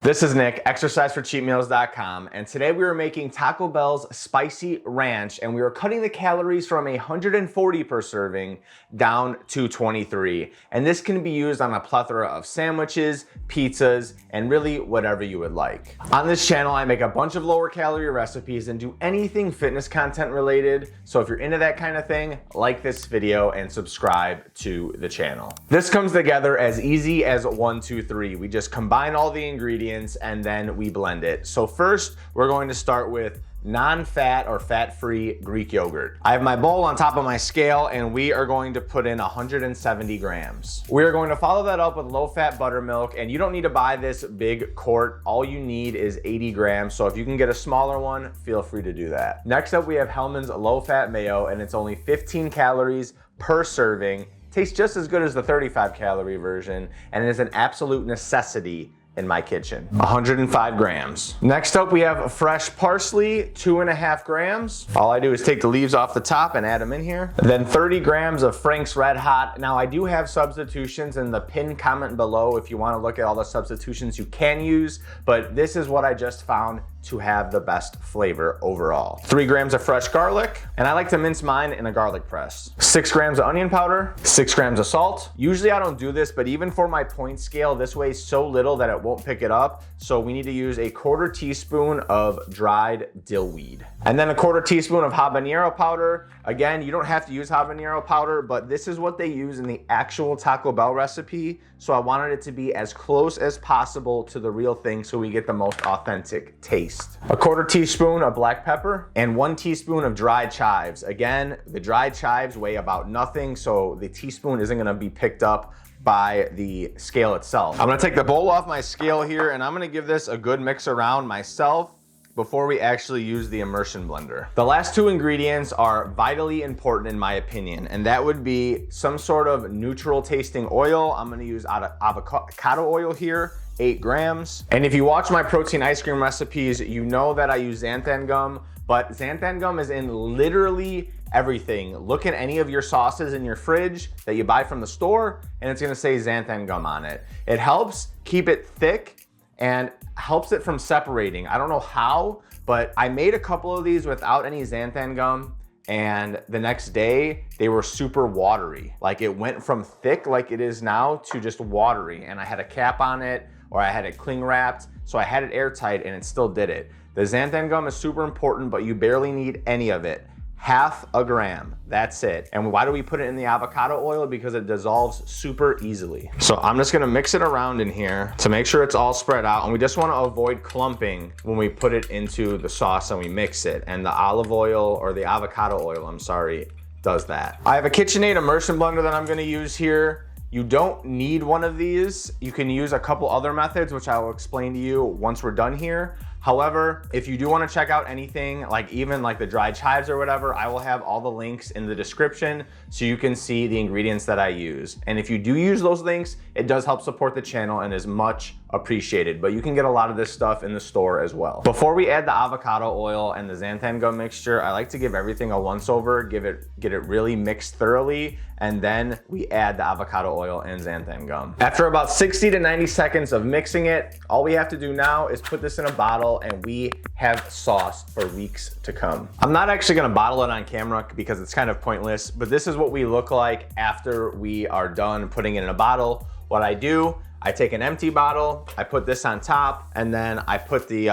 This is Nick, exerciseforcheatmeals.com, and today we are making Taco Bell's Spicy Ranch, and we are cutting the calories from 140 per serving down to 23. And this can be used on a plethora of sandwiches, pizzas, and really whatever you would like. On this channel, I make a bunch of lower calorie recipes and do anything fitness content related. So if you're into that kind of thing, like this video and subscribe to the channel. This comes together as easy as 1, 2, 3. We just combine all the ingredients and then we blend it. So first, we're going to start with non-fat or fat-free Greek yogurt. I have my bowl on top of my scale and we are going to put in 170 grams. We are going to follow that up with low-fat buttermilk, and you don't need to buy this big quart. All you need is 80 grams. So if you can get a smaller one, feel free to do that. Next up, we have Hellmann's low-fat mayo, and it's only 15 calories per serving. Tastes just as good as the 35 calorie version, and it is an absolute necessity in my kitchen. 105 grams. Next up, we have fresh parsley, 2.5 grams. All I do is take the leaves off the top and add them in here. Then 30 grams of Frank's Red Hot. Now I do have substitutions in the pinned comment below if you want to look at all the substitutions you can use, but this is what I just found to have the best flavor overall. 3 grams of fresh garlic, and I like to mince mine in a garlic press. 6 grams of onion powder, 6 grams of salt. Usually I don't do this, but even for my point scale, this weighs so little that it won't pick it up. So we need to use a 1/4 teaspoon of dried dill weed. And then a 1/4 teaspoon of habanero powder. Again, you don't have to use habanero powder, but this is what they use in the actual Taco Bell recipe. So I wanted it to be as close as possible to the real thing so we get the most authentic taste. A 1/4 teaspoon of black pepper and 1 teaspoon of dried chives. Again, the dried chives weigh about nothing, so the teaspoon isn't gonna be picked up by the scale itself. I'm gonna take the bowl off my scale here and I'm gonna give this a good mix around myself before we actually use the immersion blender. The last 2 ingredients are vitally important in my opinion, and that would be some sort of neutral tasting oil. I'm gonna use avocado oil here, 8 grams. And if you watch my protein ice cream recipes, you know that I use xanthan gum, but xanthan gum is in literally everything. Look at any of your sauces in your fridge that you buy from the store, and it's gonna say xanthan gum on it. It helps keep it thick and helps it from separating. I don't know how, but I made a couple of these without any xanthan gum, and the next day they were super watery. Like it went from thick like it is now to just watery, and I had a cap on it or I had it cling wrapped, so I had it airtight and it still did it. The xanthan gum is super important, but you barely need any of it. 1/2 gram, that's it. And why do we put it in the avocado oil? Because it dissolves super easily. So I'm just gonna mix it around in here to make sure it's all spread out, and we just wanna avoid clumping when we put it into the sauce and we mix it. And the olive oil, or the avocado oil, I'm sorry, does that. I have a KitchenAid immersion blender that I'm gonna use here. You don't need one of these. You can use a couple other methods, which I will explain to you once we're done here. However, if you do want to check out anything, like even like the dried chives or whatever, I will have all the links in the description so you can see the ingredients that I use. And if you do use those links, it does help support the channel and is much appreciated, but you can get a lot of this stuff in the store as well. Before we add the avocado oil and the xanthan gum mixture, I like to give everything a once over, get it really mixed thoroughly, and then we add the avocado oil and xanthan gum. After about 60 to 90 seconds of mixing it, all we have to do now is put this in a bottle and we have sauce for weeks to come. I'm not actually gonna bottle it on camera because it's kind of pointless, but this is what we look like after we are done putting it in a bottle. What I do, I take an empty bottle, I put this on top, and then I put the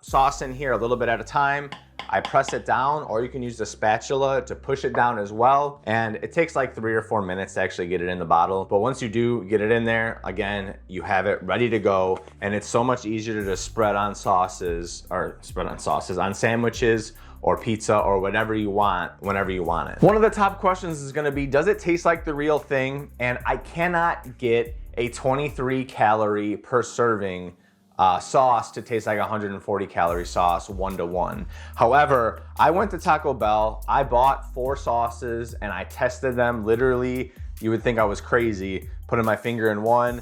sauce in here a little bit at a time. I press it down, or you can use the spatula to push it down as well. And it takes like 3 or 4 minutes to actually get it in the bottle. But once you do get it in there, again, you have it ready to go. And it's so much easier to just spread on sauces, on sandwiches or pizza or whatever you want, whenever you want it. One of the top questions is gonna be, does it taste like the real thing? And I cannot get a 23 calorie per serving sauce to taste like 140 calorie sauce 1-to-1. However, I went to Taco Bell, I bought 4 sauces and I tested them. Literally, you would think I was crazy, putting my finger in one,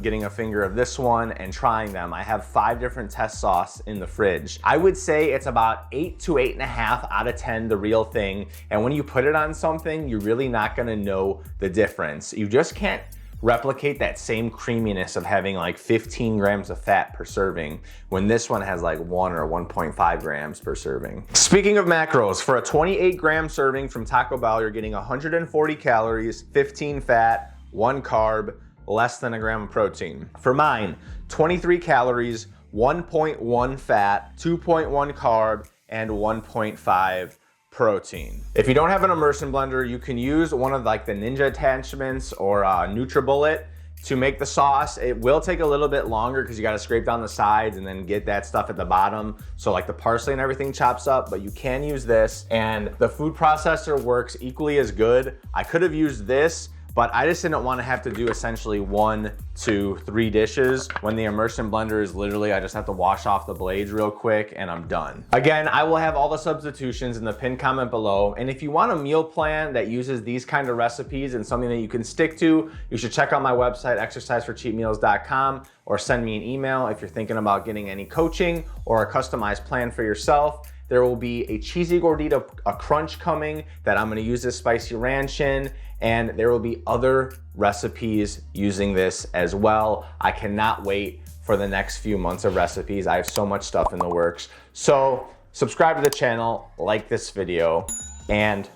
getting a finger of this one and trying them. I have 5 different test sauce in the fridge. I would say it's about 8 to 8.5 out of 10 the real thing. And when you put it on something, you're really not gonna know the difference. You just can't replicate that same creaminess of having like 15 grams of fat per serving, when this one has like 1 or 1.5 grams per serving. Speaking of macros, for a 28 gram serving from Taco Bell, you're getting 140 calories, 15 fat, 1 carb, less than a gram of protein. For mine, 23 calories, 1.1 fat, 2.1 carb, and 1.5 protein. If you don't have an immersion blender, you can use one of like the Ninja attachments or NutriBullet to make the sauce. It will take a little bit longer because you got to scrape down the sides and then get that stuff at the bottom. So like the parsley and everything chops up, but you can use this, and the food processor works equally as good. I could have used this, but I just didn't want to have to do essentially 1, 2, 3 dishes when the immersion blender is literally, I just have to wash off the blades real quick and I'm done. Again, I will have all the substitutions in the pinned comment below. And if you want a meal plan that uses these kind of recipes and something that you can stick to, you should check out my website, exerciseforcheatmeals.com, or send me an email if you're thinking about getting any coaching or a customized plan for yourself. There will be a cheesy gordita, a crunch coming that I'm gonna use this spicy ranch in, and there will be other recipes using this as well. I cannot wait for the next few months of recipes. I have so much stuff in the works. So subscribe to the channel, like this video, and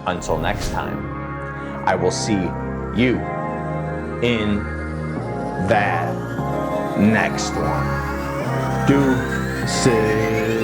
until next time, I will see you in that next one. Deuces.